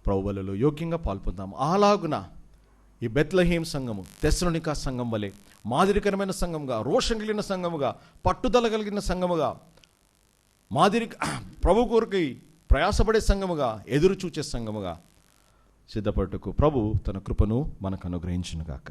ప్రభు బలిలో యోగ్యంగా పాల్పొందాం. అలాగున ఈ బెత్లెహేం సంఘము తెస్సలోనిక సంఘం వలె మాదిరికరమైన సంఘముగా, రోషం కలిగిన సంఘముగా, పట్టుదల కలిగిన సంఘముగా, ప్రభు కొరకై ప్రయాసపడే సంఘముగా, ఎదురు చూచే సంఘముగా సిద్ధపడటకు ప్రభు తన కృపను మనకు అనుగ్రహించును గాక.